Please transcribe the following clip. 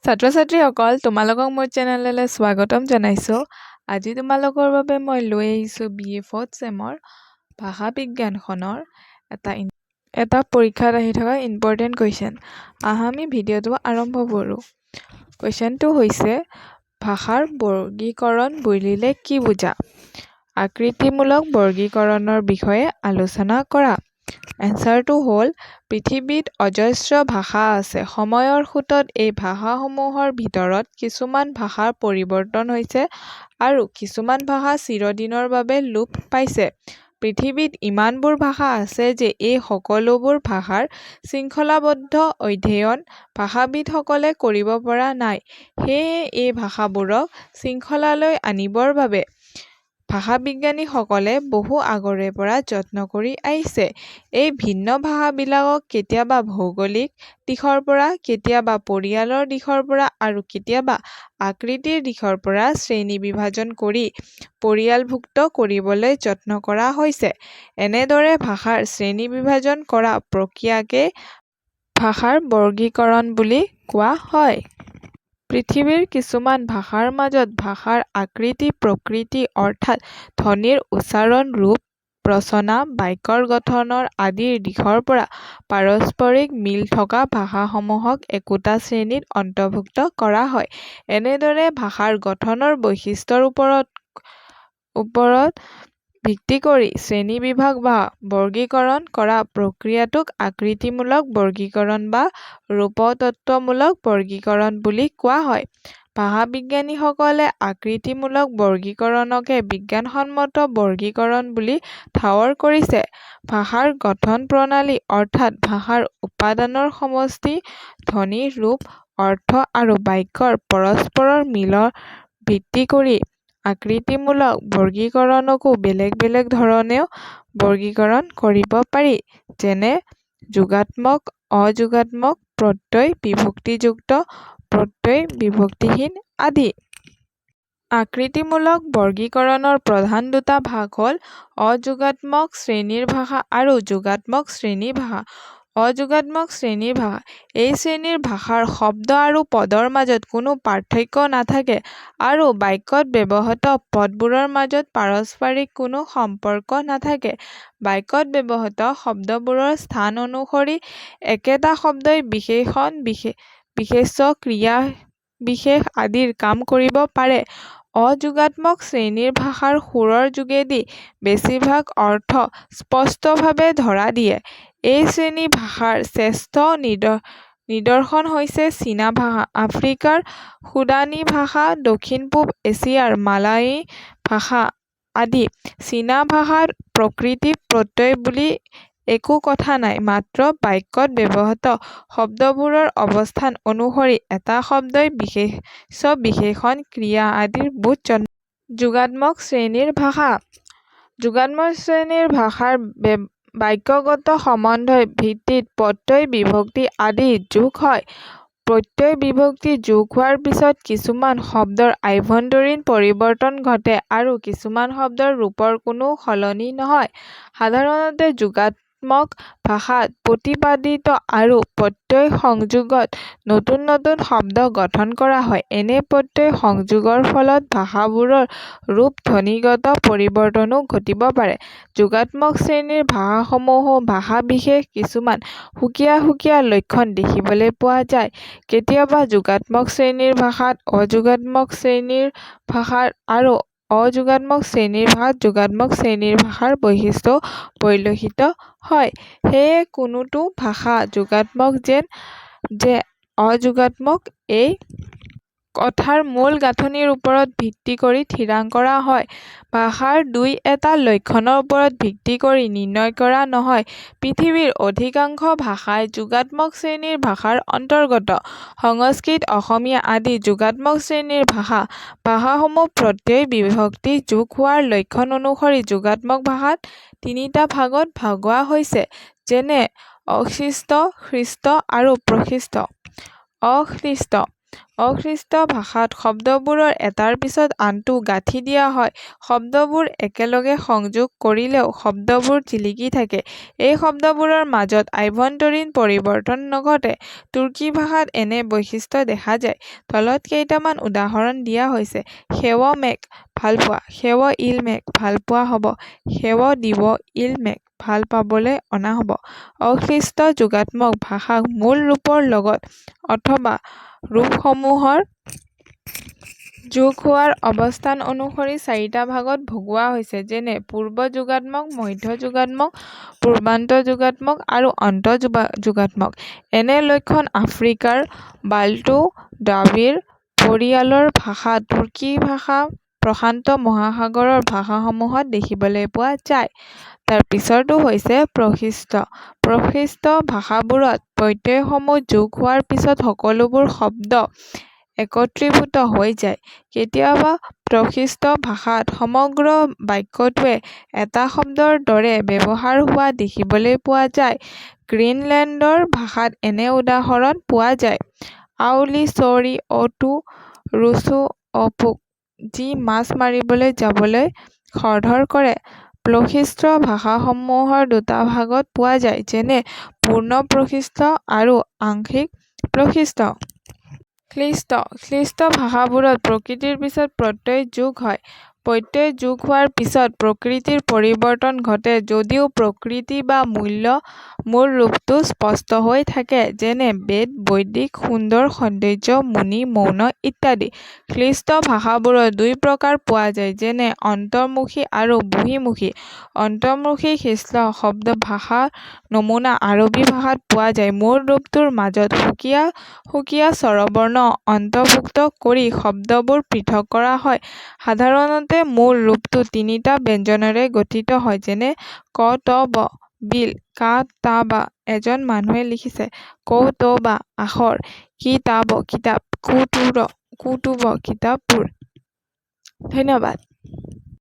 ছাত্ৰ-ছাত্ৰীসকল তোমালোকক মোৰ চেনেললৈ স্বাগতম জনাইছোঁ। আজি তোমালোকৰ বাবে মই লৈ আহিছোঁ BA 4th চেমৰ ভাষা বিজ্ঞানখনৰ এটা পৰীক্ষাত আহি থকা ইম্পৰ্টেণ্ট কুৱেশ্যন। আমি ভিডিঅ'টো আৰম্ভ কৰোঁ। কুৱেশ্যনটো হৈছে ভাষাৰ বৰ্গীকৰণ বুলিলে কি বুজা? আকৃতিমূলক বৰ্গীকৰণৰ বিষয়ে আলোচনা কৰা। এনচাৰটো হ'ল পৃথিৱীত অজস্ৰ ভাষা আছে। সময়ৰ সোঁতত এই ভাষাসমূহৰ ভিতৰত কিছুমান ভাষাৰ পৰিৱৰ্তন হৈছে আৰু কিছুমান ভাষা চিৰদিনৰ বাবে লোপ পাইছে। পৃথিৱীত ইমানবোৰ ভাষা আছে যে এই সকলোবোৰ ভাষাৰ শৃংখলাবদ্ধ অধ্যয়ন ভাষাবিদসকলে কৰিব পৰা নাই। সেয়ে এই ভাষাবোৰক শৃংখলালৈ আনিবৰ বাবে ভাষাবিজ্ঞানীসকলে বহু আগৰে পৰা যত্ন কৰি আহিছে। এই ভিন্ন ভাষাবিলাকক কেতিয়াবা ভৌগোলিক দিশৰ পৰা, কেতিয়াবা পৰিয়ালৰ দিশৰ পৰা আৰু কেতিয়াবা আকৃতিৰ দিশৰ পৰা শ্ৰেণীবিভাজন কৰি পৰিয়ালভুক্ত কৰিবলৈ যত্ন কৰা হৈছে। এনেদৰে ভাষাৰ শ্ৰেণীবিভাজন কৰা প্ৰক্ৰিয়াকে ভাষাৰ বৰ্গীকৰণ বুলি কোৱা হয়। পৃথিৱীৰ কিছুমান ভাষাৰ মাজত ভাষাৰ আকৃতি, প্ৰকৃতি অৰ্থাৎ ধ্বনিৰ উচ্চাৰণ, ৰূপ, ৰচনা, বাক্যৰ গঠন আদিৰ দিশৰ পৰা পাৰস্পৰিক মিল থকা ভাষাসমূহক একোটা শ্ৰেণীত অন্তৰ্ভুক্ত কৰা হয়। এনেদৰে ভাষাৰ গঠনৰ বৈশিষ্ট্যৰ ওপৰত ভিত্তি কৰি শ্ৰেণীবিভাগ বা বৰ্গীকৰণ কৰা প্ৰক্ৰিয়াটোক আকৃতিমূলক বৰ্গীকৰণ বা ৰূপতত্ত্বমূলক বৰ্গীকৰণ বুলি কোৱা হয়। ভাষাবিজ্ঞানীসকলে আকৃতিমূলক বৰ্গীকৰণকে বিজ্ঞানসন্মত বৰ্গীকৰণ বুলি ঠাৱৰ কৰিছে। ভাষাৰ গঠন প্ৰণালী অৰ্থাৎ ভাষাৰ উপাদানৰ সমষ্টি, ধ্বনি, ৰূপ, অৰ্থ আৰু বাক্যৰ পৰস্পৰৰ মিলত ভিত্তি কৰি আকৃতিমূলক বৰ্গীকৰণকো বেলেগ বেলেগ ধৰণেও বৰ্গীকৰণ কৰিব পাৰি, যেনে যোগাত্মক, অযোগাত্মক, প্ৰত্যয় বিভক্তিযুক্ত, প্ৰত্যয় বিভক্তিহীন আদি। আকৃতিমূলক বৰ্গীকৰণৰ প্ৰধান দুটা ভাগ হ'ল অযোগাত্মক শ্ৰেণীৰ ভাষা আৰু যোগাত্মক শ্ৰেণীৰ ভাষা। অযোগাত্মক শ্ৰেণীৰ ভাষা: এই শ্ৰেণীৰ ভাষাৰ শব্দ আৰু পদৰ মাজত কোনো পাৰ্থক্য নাথাকে আৰু বাক্যত ব্যৱহৃত পদবোৰৰ মাজত পাৰস্পৰিক কোনো সম্পৰ্ক নাথাকে। বাক্যত ব্যৱহৃত শব্দবোৰৰ স্থান অনুসৰি একেটা শব্দই বিশেষণ, বিশেষ্য, ক্ৰিয়া বিশেষ আদিৰ কাম কৰিব পাৰে। অযোগাত্মক শ্ৰেণীৰ ভাষাৰ সুৰৰ যোগেদি বেছিভাগ অৰ্থ স্পষ্টভাৱে ধৰা দিয়ে। এই শ্ৰেণীৰ ভাষাৰ শ্ৰেষ্ঠ নিদৰ্শন হৈছে চীনা ভাষা, আফ্ৰিকাৰ সুদানী ভাষা, দক্ষিণ-পূব এছিয়াৰ মালায়ী ভাষা আদি। চীনা ভাষাত প্ৰকৃতি প্ৰত্যয় বুলি একো কথা নাই, মাত্ৰ বাক্যত ব্যৱহৃত শব্দবোৰৰ অৱস্থান অনুসৰি এটা শব্দই বিশেষ্য, বিশেষণ, ক্ৰিয়া আদিৰ বোধ জন্মায়। যোগাত্মক শ্ৰেণীৰ ভাষা: যোগাত্মক শ্ৰেণীৰ ভাষাৰ বাক্যগত সম্বন্ধৰ ভিত্তিত প্ৰত্যয় বিভক্তি আদি যোগ হয়। প্ৰত্যয় বিভক্তি যোগ হোৱাৰ পিছত কিছুমান শব্দৰ আভ্যন্তৰীণ পৰিৱৰ্তন ঘটে আৰু কিছুমান শব্দৰ ৰূপৰ কোনো সলনি নহয়। সাধাৰণতে যোগাত্মক ভাষাত প্ৰতিপাদিত আৰু প্ৰত্যয় সংযোগত নতুন নতুন শব্দ গঠন কৰা হয়। এনে প্ৰত্যয় সংযোগৰ ফলত ভাষাবোৰৰ ৰূপ, ধ্বনিগত পৰিৱৰ্তনো ঘটিব পাৰে। যোগাত্মক শ্ৰেণীৰ ভাষাসমূহতো ভাষা বিশেষ কিছুমান সুকীয়া সুকীয়া লক্ষণ দেখিবলৈ পোৱা যায়। কেতিয়াবা যোগাত্মক শ্ৰেণীৰ ভাষাত অযোগাত্মক শ্ৰেণীৰ ভাষাৰ আৰু অযোগাত্মক শ্ৰেণীৰ ভাষাত যোগাত্মক শ্ৰেণীৰ ভাষাৰ বৈশিষ্ট্যও পৰিলক্ষিত হয়। সেয়ে কোনটো ভাষা যোগাত্মক যে অযোগাত্মক এই কথাৰ মূল গাঁথনিৰ ওপৰত ভিত্তি কৰি থিৰাং কৰা হয়। ভাষাৰ দুই এটা লক্ষণৰ ওপৰত ভিত্তি কৰি নিৰ্ণয় কৰা নহয়। পৃথিৱীৰ অধিকাংশ ভাষাই যোগাত্মক শ্ৰেণীৰ ভাষাৰ অন্তৰ্গত। সংস্কৃত, অসমীয়া আদি যোগাত্মক শ্ৰেণীৰ ভাষা। ভাষাসমূহ প্ৰত্যয় বিভক্তি যোগ হোৱাৰ লক্ষণ অনুসৰি যোগাত্মক ভাষাক তিনিটা ভাগত ভগোৱা হৈছে, যেনে অশিষ্ট, শিষ্ট আৰু প্ৰশিষ্ট। অশিষ্ট অখ্লিষ্ট ভাষাত শব্দবোৰৰ এটাৰ পিছত আনটো গাঁঠি দিয়া হয়। শব্দবোৰ একেলগে সংযোগ কৰিলেও শব্দবোৰ জিলিকি থাকে। এই শব্দবোৰৰ মাজত আভ্যন্তৰীণ পৰিৱৰ্তন নঘটে। তুৰ্কী ভাষাত এনে বৈশিষ্ট্য দেখা যায়। তলত কেইটামান উদাহৰণ দিয়া হৈছে। সেৱ মেক ভালপোৱা, সেৱ ইলমেক ভালপোৱা হ'ব, সেৱ দিব ইলমেক ভাল পাবলৈ অনা হ'ব। অখ্লিষ্ট যোগাত্মক ভাষাক মূল ৰূপৰ লগত অথবা ৰূপসমূহৰ যোগ হোৱাৰ অৱস্থান অনুসৰি চাৰিটা ভাগত ভগোৱা হৈছে, যেনে পূৰ্ব যোগাত্মক, মধ্য যোগাত্মক, পূৰ্বান্ত যোগাত্মক আৰু অন্ত যোগাত্মক। এনে লক্ষণ আফ্ৰিকাৰ বাল্টো দ্ৰাবিড় পৰিয়ালৰ ভাষা তুৰ্কী ভাষা প্ৰশান্ত মহাসাগৰৰ ভাষাসমূহত দেখিবলৈ পোৱা যায়। তাৰ পিছৰটো হৈছে প্ৰশিষ্ট। প্ৰশিষ্ট ভাষাবোৰত প্ৰত্যয়সমূহ যোগ হোৱাৰ পিছত সকলোবোৰ শব্দ একত্ৰীভূত হৈ যায়। কেতিয়াবা প্ৰশিষ্ট ভাষাত সমগ্ৰ বাক্যটোৱে এটা শব্দৰ দৰে ব্যৱহাৰ হোৱা দেখিবলৈ পোৱা যায়। গ্ৰীণলেণ্ডৰ ভাষাত এনে উদাহৰণ পোৱা যায়। আউলি চৰি অটো ৰুচু অপোক যি মাছ মাৰিবলৈ যাবলৈ খৰধৰ কৰে। প্ৰশিষ্ট ভাষাসমূহৰ দুটা ভাগত পোৱা যায়, যেনে পূৰ্ণ প্ৰশিষ্ট আৰু আংশিক প্ৰশিষ্ট। ক্লিষ্ট ভাষাবোৰত প্ৰকৃতিৰ পিছত প্ৰত্যয় যোগ হয়। প্ৰত্যয় যোগ হোৱাৰ পিছত প্ৰকৃতিৰ পৰিৱৰ্তন ঘটে যদিও প্ৰকৃতি বা মূল ৰূপটো স্পষ্ট হৈ থাকে, যেনে বেদ, বৈদিক, সুন্দৰ, সৌন্দৰ্য, মুনি, মৌন ইত্যাদি। ক্লিষ্ট ভাষাবোৰত দুই প্ৰকাৰ পোৱা যায়, যেনে অন্তৰ্মুখী আৰু বহিৰ্মুখী। অন্তৰ্মুখী ক্লিষ্ট শব্দ ভাষাৰ নমুনা আৰবী ভাষাত পোৱা যায়। মূল ৰূপটোৰ মাজত সুকীয়া স্বৰবৰ্ণ অন্তৰ্ভুক্ত কৰি শব্দবোৰ পৃথক কৰা হয়। সাধাৰণতে মূল ৰূপটো তিনিটা ব্যঞ্জনেৰে গঠিত হয়, যেনে ক ত ব বিল কা তা বা। এজন মানুহে লিখিছে কৌতবা আখৰ, কিতাব কিতাপ, কুতুব কিতাপবোৰ। ধন্যবাদ।